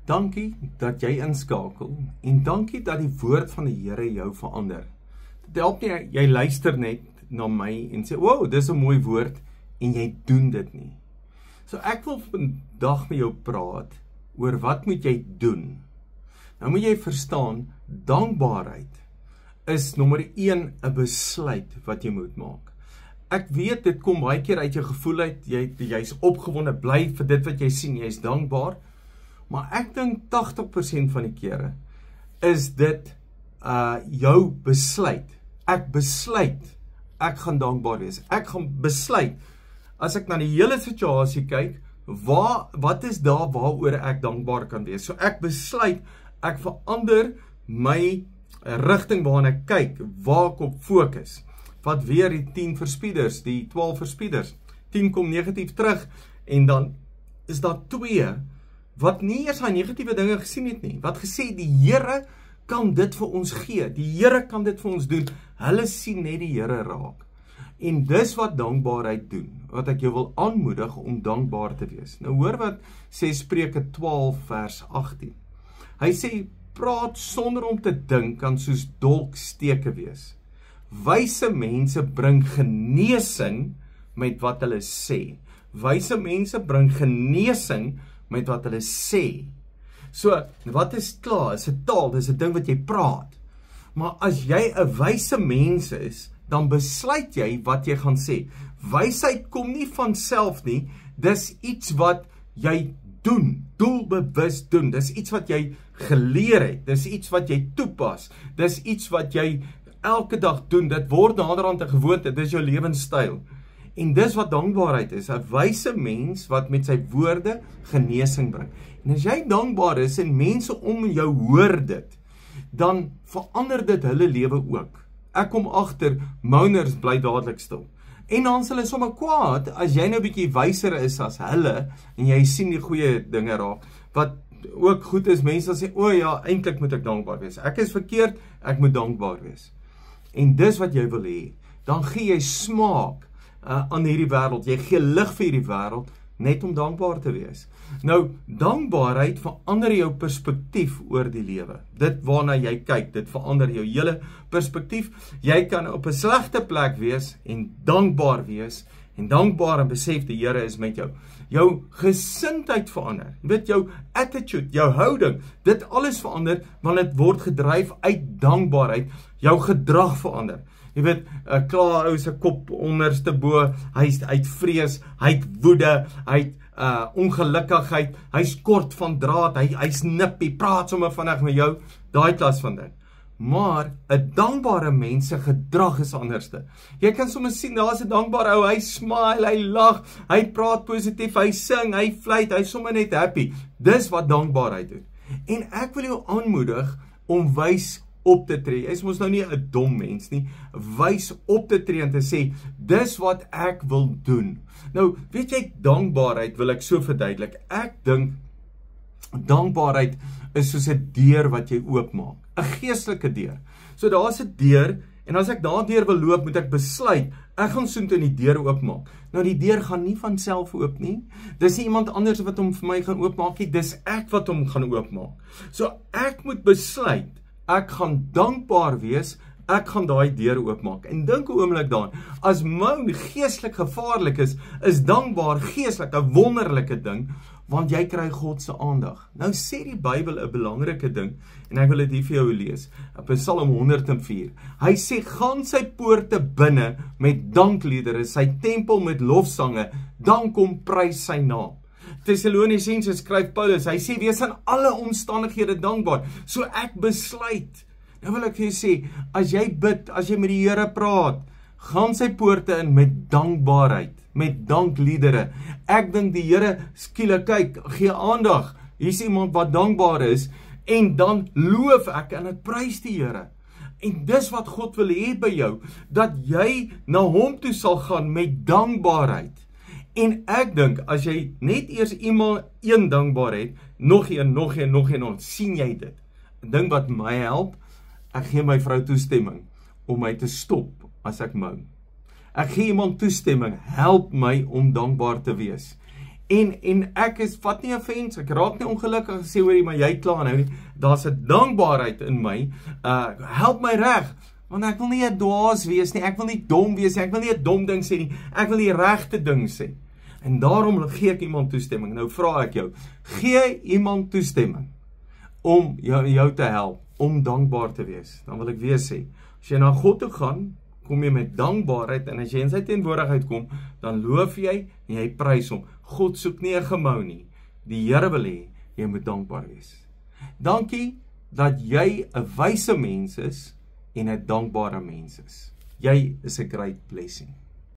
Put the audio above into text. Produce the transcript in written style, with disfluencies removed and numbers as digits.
Dankie dat jy inskakel en dankie dat die woord van die Here jou verander. Dit help nie, jy luister net na my en sê, wow, dis 'n mooi woord en jy doen dit nie. So ek wil vandag met jou praat oor wat moet jy doen. Nou moet jy verstaan, dankbaarheid is nommer 1 'n besluit wat jy moet maak. Ek weet, dit kom baie keer uit jou gevoel uit, jy's opgewonde, bly vir dit wat jy sien, jy's dankbaar, maar ek dink 80% van die kere is dit jou besluit. Ek besluit, ek gaan dankbaar wees. Ek gaan besluit, as ek na die hele situasie kyk, wat is daar waaroor ek dankbaar kan wees? So ek besluit, ek verander my rigting waarna ek kyk, waar ek op fokus. Vat weer die 10 verspieders, die 12 verspieders. 10 kom negatief terug, en dan is daar 2, wat nie eers aan negatiewe dinge gesien het nie, wat gesê, die Here kan dit vir ons gee, die Here kan dit vir ons doen, hulle sien net die Here raak. En dis wat dankbaarheid doen, wat ek jou wil aanmoedig om dankbaar te wees. Nou hoor wat sê Spreuke 12 vers 18. Hy sê, praat sonder om te dink kan soos dolksteke wees. Wyse mense bring genesing met wat hulle sê. Wyse mense bring genesing met wat hulle sê. So, wat is klaar? Is 'n taal, dis 'n ding wat jy praat. Maar as jy 'n wyse mens is, dan besluit jy wat jy gaan sê. Wysheid kom nie van self nie, dis iets wat jy doen, doelbewus doen, dis iets wat jy geleer het, dis iets wat jy toepas, dis iets wat jy elke dag doen, dit word naderhand 'n gewoonte, dis jou lewenstyl. En dis wat dankbaarheid is, 'n wyse mens wat met sy woorde genesing bring. En as jy dankbaar is en mense om jou hoor dit, dan verander dit hulle lewe ook. Ek kom agter, mouners bly dadelik stil. En dan is hulle sommer kwaad, as jy nou bietjie wyser is as hulle, en jy sien die goeie dinge raak, wat ook goed is, mense sê, o ja, eintlik moet ek dankbaar wees. Ek is verkeerd, ek moet dankbaar wees. En dis wat jy wil hê, dan gee jy smaak aan hierdie wêreld, jy gee lig vir hierdie wêreld, net om dankbaar te wees. Nou, dankbaarheid verander jou perspektief oor die lewe. Dit waarna jy kyk, dit verander jou hele perspektief. Jy kan op 'n slegte plek wees en dankbaar wees, en dankbaar en besef die Here is met jou. Jou gesindheid verander, jy weet, jou attitude, jou houding, dit alles verander, want dit word gedryf uit dankbaarheid, jou gedrag verander. Jy weet, 'n klaar ou se kop onderste bo, hy's uit vrees, hy't woede, hy't ongelukkigheid, hy's kort van draad, hy's nippie, praat sommer vinnig met jou, daai klas van ding. Maar 'n dankbare mens se gedrag is anderste. Jy kan sommer sien, daar's 'n dankbare ou, hy smile, hy lag, hy praat positief, hy sing, hy fluit, hy's sommer net happy. Dis wat dankbaarheid doen. En ek wil jou aanmoedig om wys op te tree. Jy is mos nou nie 'n dom mens nie. Wys op te tree en te sê, dis wat ek wil doen. Nou, weet jy, dankbaarheid wil ek so verduidelik. Ek dink, dankbaarheid is soos 'n deur wat jy oopmaak. 'n Geestelike deur. So daar's 'n deur, en as ek daardeur wil loop, moet ek besluit, ek gaan soontoe in die deur oopmaak. Nou die deur gaan nie van self oop nie. Dis nie iemand anders wat hom vir my gaan oopmaak nie, dis ek wat hom gaan oopmaak. So ek moet besluit, ek gaan dankbaar wees, ek gaan daai deur oopmaak. En dink 'n oomblik daaraan, as moun geestelik gevaarlik is dankbaar geestelik 'n wonderlike ding, want jy kry God se aandag. Nou sê die Bybel 'n belangrike ding, en ek wil dit hier vir jou lees, op Psalm 104. Hy sê, gaan sy poorte binne met dankliedere, sy tempel met lofsange, dan kom prys sy naam. Tessalonisense skryf Paulus, hy sê, wees aan alle omstandighede dankbaar. So ek besluit. Nou wil ek vir jou sê, as jy bid, as jy met die Here praat, gaan sy poorte in met dankbaarheid, met dankliedere. Ek dink die Here skielik kyk, gee aandag. Hier's iemand wat dankbaar is, en dan loof ek en ek prys die Here. En dis wat God wil hê by jou, dat jy na hom toe sal gaan met dankbaarheid. En ek dink, as jy net eers iemand een dankbaar het, nog een, sien jy dit. 'n Ding wat my help, ek gee my vrou toestemming om my te stop as ek moan. Ek gee iemand toestemming, help my om dankbaar te wees. En ek vat nie offense, ek raak nie ongelukkig gesê hoor, maar jy kla nou nie. Daar's 'n dankbaarheid in my. Help my reg, want ek wil nie 'n dwaas wees nie, ek wil nie dom wees nie, ek wil nie 'n dom ding sê nie, ek wil die regte ding sê. En daarom gee ek iemand toestemming. Nou vra ek jou, gee iemand toestemming om jou te help, om dankbaar te wees. Dan wil ek weer sê, as jy na God toe gaan, kom jy met dankbaarheid, en as jy in sy teenwoordigheid kom, dan loof jy en jy prys hom. God soek nie 'n gemou nie. Die Here wil hê jy moet dankbaar wees. Dankie dat jy 'n wyse mens is en 'n dankbare mens is. Jy is 'n great blessing.